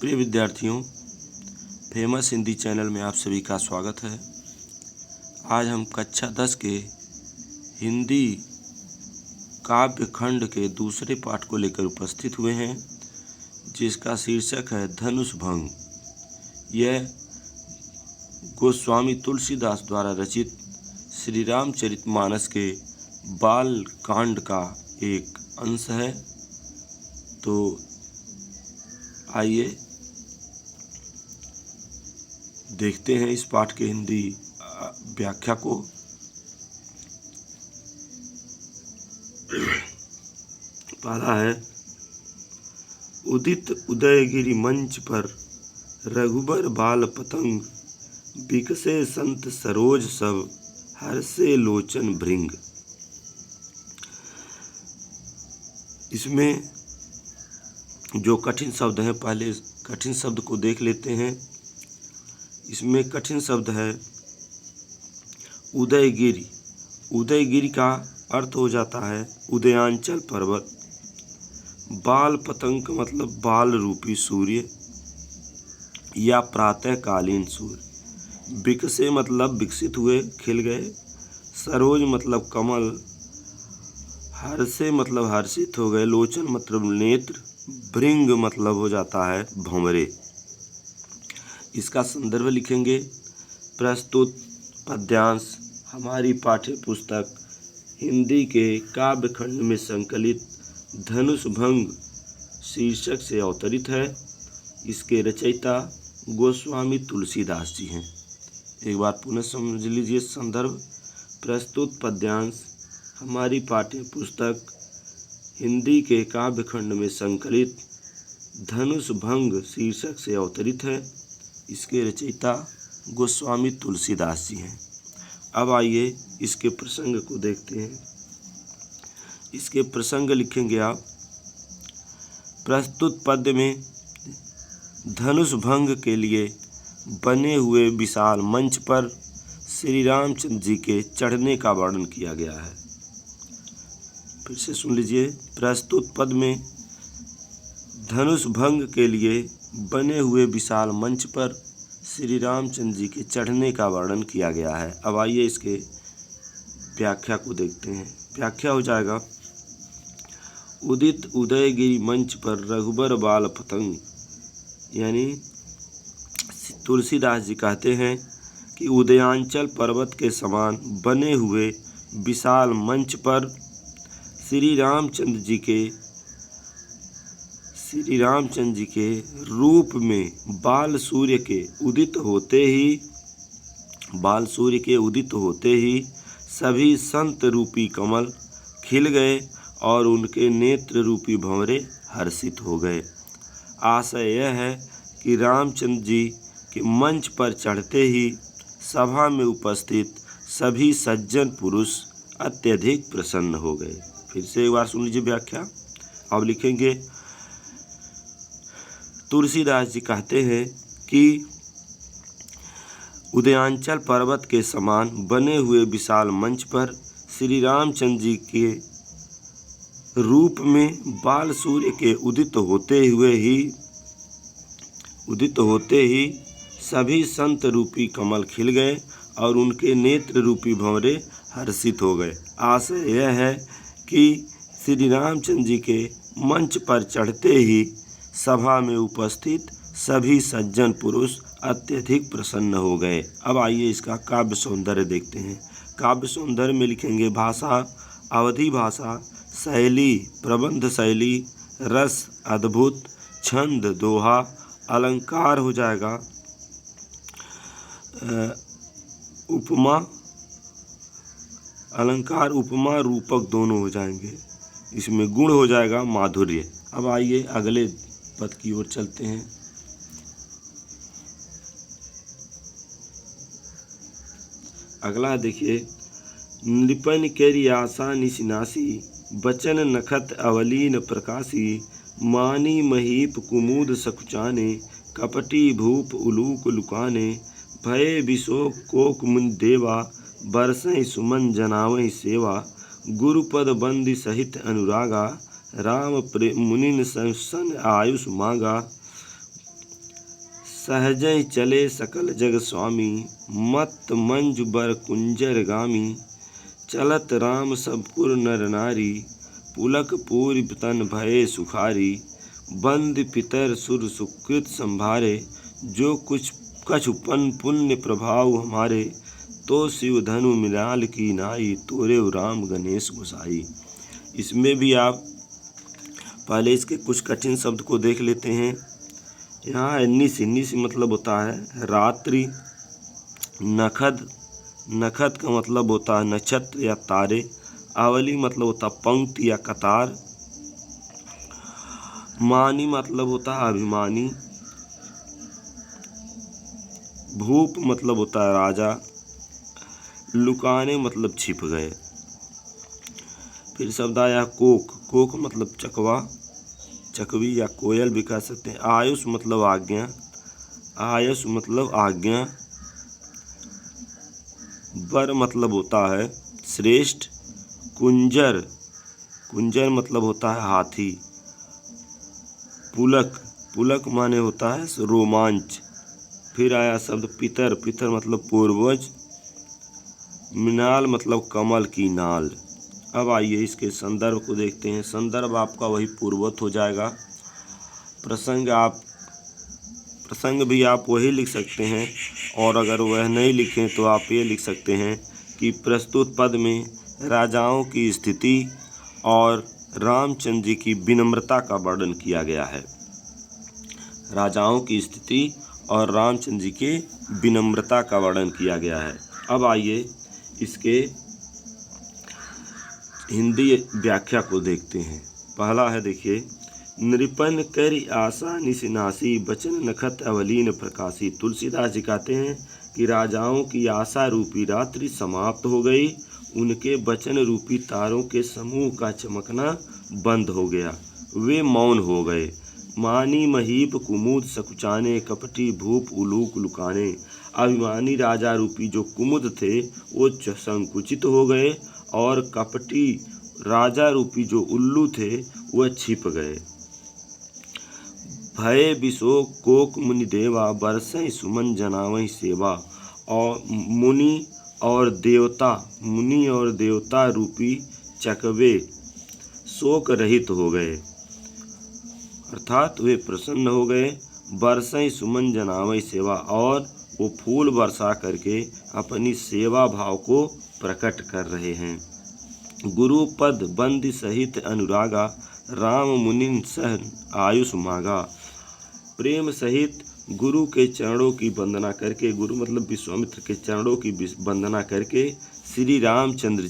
प्रिय विद्यार्थियों, famous Hindi channel में आप सभी का स्वागत है। आज हम कक्षा 10 के हिंदी काव्य खंड के दूसरे पाठ को लेकर उपस्थित हुए हैं, जिसका शीर्षक है धनुष भंग। यह गोस्वामी तुलसीदास द्वारा रचित श्री रामचरितमानस के बाल कांड का एक अंश है। तो आइए देखते हैं इस पाठ के हिंदी व्याख्या को। पहला है, उदित उदयगिरि मंच पर रघुबर बाल पतंग, बिकसे संत सरोज सब, हर्षे लोचन भृंग। इसमें जो कठिन शब्द हैं, पहले कठिन शब्द को देख लेते हैं। इसमें कठिन शब्द है उदयगिरि। उदयगिरि का अर्थ हो जाता है उदयांचल पर्वत। बाल पतंग का मतलब बाल रूपी सूर्य या प्रातःकालीन सूर्य। विकसे मतलब विकसित हुए, खिल गए। सरोज मतलब कमल। हर्षे मतलब हर्षित हो गए। लोचन मतलब नेत्र। भृंग मतलब हो जाता है भंवरे। इसका संदर्भ लिखेंगे। प्रस्तुत पद्यांश हमारी पाठ्य पुस्तक हिंदी के काव्य खंड में संकलित धनुष भंग शीर्षक से अवतरित है। इसके रचयिता गोस्वामी तुलसीदास जी हैं। एक बार पुनः समझ लीजिए संदर्भ। प्रस्तुत पद्यांश हमारी पाठ्य पुस्तक हिंदी के काव्य खंड में संकलित धनुष भंग शीर्षक से अवतरित है। इसके रचयिता गोस्वामी तुलसीदास जी हैं। अब आइए इसके प्रसंग को देखते हैं। इसके प्रसंग लिखेंगे आप। प्रस्तुत पद्य में धनुष भंग के लिए बने हुए विशाल मंच पर श्री रामचंद्र जी के चढ़ने का वर्णन किया गया है। फिर से सुन लीजिए। प्रस्तुत पद में धनुष भंग के लिए बने हुए विशाल मंच पर श्री रामचंद्र जी के चढ़ने का वर्णन किया गया है। अब आइए इसके व्याख्या को देखते हैं। व्याख्या हो जाएगा, उदित उदयगिरि मंच पर रघुबर बाल पतंग। यानी तुलसीदास जी कहते हैं कि उदयांचल पर्वत के समान बने हुए विशाल मंच पर श्री रामचंद्र जी के रूप में बाल सूर्य के उदित होते ही सभी संत रूपी कमल खिल गए और उनके नेत्र रूपी भंवरे हर्षित हो गए। आशय यह है कि रामचंद्र जी के मंच पर चढ़ते ही सभा में उपस्थित सभी सज्जन पुरुष अत्यधिक प्रसन्न हो गए। फिर से एक बार सुन लीजिए व्याख्या। अब लिखेंगे, तुलसीदास जी कहते हैं कि उदयांचल पर्वत के समान बने हुए विशाल मंच पर श्री रामचंद्र जी के रूप में बाल सूर्य के उदित होते ही सभी संत रूपी कमल खिल गए और उनके नेत्र रूपी भंवरे हर्षित हो गए। आशय यह है कि श्री रामचंद्र जी के मंच पर चढ़ते ही सभा में उपस्थित सभी सज्जन पुरुष अत्यधिक प्रसन्न हो गए। अब आइए इसका काव्य सौंदर्य देखते हैं। काव्य सौंदर्य में लिखेंगे, भाषा अवधी भाषा, शैली प्रबंध शैली, रस अद्भुत, छंद दोहा, अलंकार हो जाएगा उपमा रूपक दोनों हो जाएंगे। इसमें गुण हो जाएगा माधुर्य। अब आइए अगले पद की ओर चलते हैं। अगला देखिए, नृपन केरी आशा निशिनासी, बचन नखत अवलीन प्रकाशी, मानी महीप कुमुद सकुचाने, कपटी भूप उलूक लुकाने, भय विशोक कोक मुनि देवा, बरसै सुमन जनावै सेवा, गुरुपद बंदी सहित अनुरागा, राम मुनिन सन आयुष मांगा। सहजै चले सकल जग स्वामी, मत मंजु बर कुंजर गामी। चलत राम सब पुर नर नारी, पुलक पूरि तन भये सुखारी। बंद पितर सुर सुकृत संभारे, जो कुछ कछुपन पुण्य प्रभाव हमारे। तो शिव धनु मृणाल की नाई, तोरे राम गणेश गोसाई। इसमें भी आप पहले इसके कुछ कठिन शब्द को देख लेते हैं। यहाँ निस मतलब होता है रात्रि। नखद, नखद का मतलब होता है नक्षत्र या तारे। आवली मतलब होता है पंक्ति या कतार। मानी मतलब होता है अभिमानी। भूप मतलब होता है राजा। लुकाने मतलब छिप गए। फिर शब्द आया कोक। कोक मतलब चकवा, चकवी या कोयल भी कह सकते हैं। आयुष मतलब आज्ञा। आयुष मतलब आज्ञा। बर मतलब होता है श्रेष्ठ। कुंजर, कुंजर मतलब होता है हाथी। पुलक, पुलक माने होता है रोमांच। फिर आया शब्द पितर। पितर मतलब पूर्वज। मृणाल मतलब कमल की नाल। अब आइए इसके संदर्भ को देखते हैं। संदर्भ आपका वही पूर्वत हो जाएगा। प्रसंग भी आप वही लिख सकते हैं, और अगर वह नहीं लिखें तो आप ये लिख सकते हैं कि प्रस्तुत पद में राजाओं की स्थिति और रामचंद्र जी की विनम्रता का वर्णन किया गया है। राजाओं की स्थिति और रामचंद्र जी के विनम्रता का वर्णन किया गया है। अब आइए इसके हिंदी व्याख्या को देखते हैं। पहला है, देखिए, नृपन करि आशा निशिनासी, बचन नखत अवलीन प्रकाशी। तुलसीदास जी कहते हैं कि राजाओं की आशा रूपी रात्रि समाप्त हो गई। उनके वचन रूपी तारों के समूह का चमकना बंद हो गया। वे मौन हो गए। मानी महीप कुमुद सकुचाने, कपटी भूप उलूक लुकाने। अभिमानी राजा रूपी जो कुमुद थे वो संकुचित हो गए, और कपटी राजा रूपी जो उल्लू थे वह छिप गए। भय विशोक कोक मुनि देवा, बरसै सुमन जनावहि सेवा। और मुनि और देवता रूपी चकवे शोक रहित हो गए, अर्थात वे प्रसन्न हो गए। बरसै सुमन जनावहि सेवा, और वो फूल वर्षा करके अपनी सेवा भाव को प्रकट कर रहे हैं। गुरु पद बंदी सहित अनुरागा, राम मुनिन सह आयुष मांगा। प्रेम सहित गुरु के चरणों की वंदना करके, गुरु मतलब विश्वामित्र के चरणों की वंदना करके श्री रामचंद्र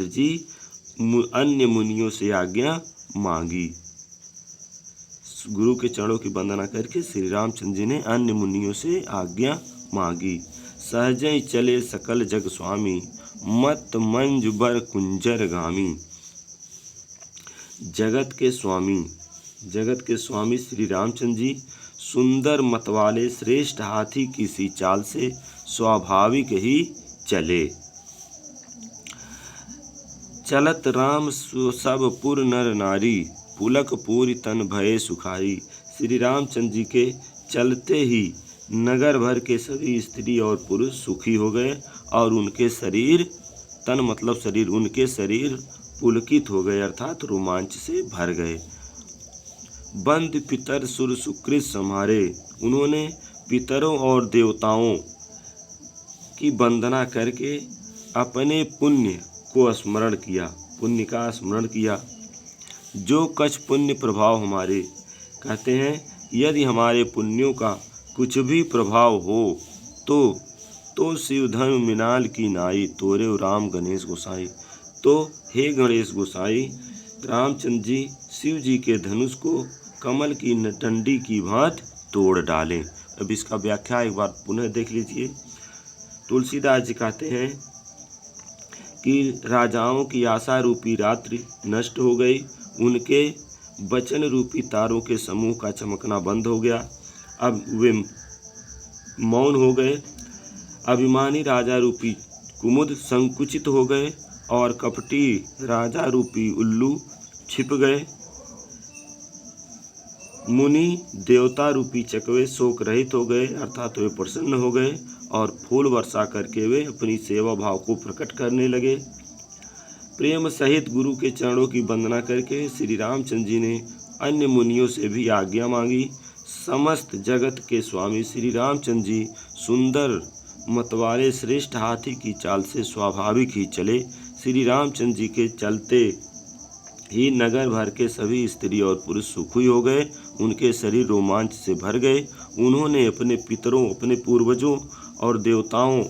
जी अन्य मुनियों से आज्ञा मांगी। गुरु के चरणों की वंदना करके श्री रामचंद्र जी ने अन्य मुनियों से आज्ञा मांगी। सहजै चले सकल जग स्वामी, मत मंजु बर कुंजर गामी। जगत के स्वामी श्री रामचंद्र जी सुंदर मत वाले श्रेष्ठ हाथी की सी चाल से स्वाभाविक ही चले। चलत राम सब पुर नर नारी, पुलक पूरि तन भये सुखारी। श्री रामचंद्र जी के चलते ही नगर भर के सभी स्त्री और पुरुष सुखी हो गए, और उनके शरीर, तन मतलब शरीर, उनके शरीर पुलकित हो गए, अर्थात रोमांच से भर गए। बंद पितर सुर सुकृत सम्हारे, उन्होंने पितरों और देवताओं की वंदना करके अपने पुण्य को स्मरण किया, पुण्य का स्मरण किया। जो कछ पुण्य प्रभाव हमारे, कहते हैं यदि हमारे पुण्यों का कुछ भी प्रभाव हो तो शिव धनु मृणाल की नाई, तोरे राम गणेश गोसाई। तो हे गणेश गोसाई, रामचंद्र जी शिव जी के धनुष को कमल की डंडी की भांति तोड़ डालें। अब इसका व्याख्या एक बार पुनः देख लीजिए। तुलसीदास जी कहते हैं कि राजाओं की आशा रूपी रात्रि नष्ट हो गई। उनके वचन रूपी तारों के समूह का चमकना बंद हो गया। अब वे मौन हो गए। अभिमानी राजा रूपी कुमुद संकुचित हो गए, और कपटी राजा रूपी उल्लू छिप गए। मुनि देवता रूपी चकवे शोक रहित हो गए, अर्थात वे प्रसन्न हो गए और फूल वर्षा करके वे अपनी सेवा भाव को प्रकट करने लगे। प्रेम सहित गुरु के चरणों की वंदना करके श्री रामचंद्र जी ने अन्य मुनियों से भी आज्ञा मांगी। समस्त जगत के स्वामी श्री रामचंद्र जी सुंदर मतवाले श्रेष्ठ हाथी की चाल से स्वाभाविक ही चले। श्री रामचंद्र जी के चलते ही नगर भर के सभी स्त्री और पुरुष सुखी हो गए, उनके शरीर रोमांच से भर गए। उन्होंने अपने पितरों, अपने पूर्वजों और देवताओं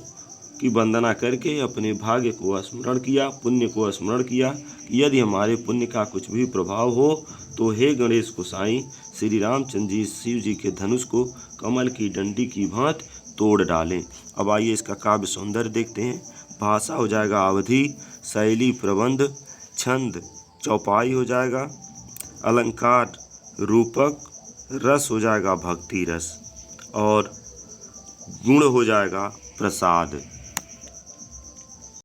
की वंदना करके अपने भाग्य को स्मरण किया, पुण्य को स्मरण किया। यदि हमारे पुण्य का कुछ भी प्रभाव हो तो हे गणेश गोसाई, श्री रामचंद्र जी शिव जी के धनुष को कमल की डंडी की भांति तोड़ डालें। अब आइए इसका काव्य सौंदर्य देखते हैं। भाषा हो जाएगा अवधि, शैली प्रबंध, छंद चौपाई हो जाएगा, अलंकार रूपक, रस हो जाएगा भक्ति रस और गुण हो जाएगा प्रसाद।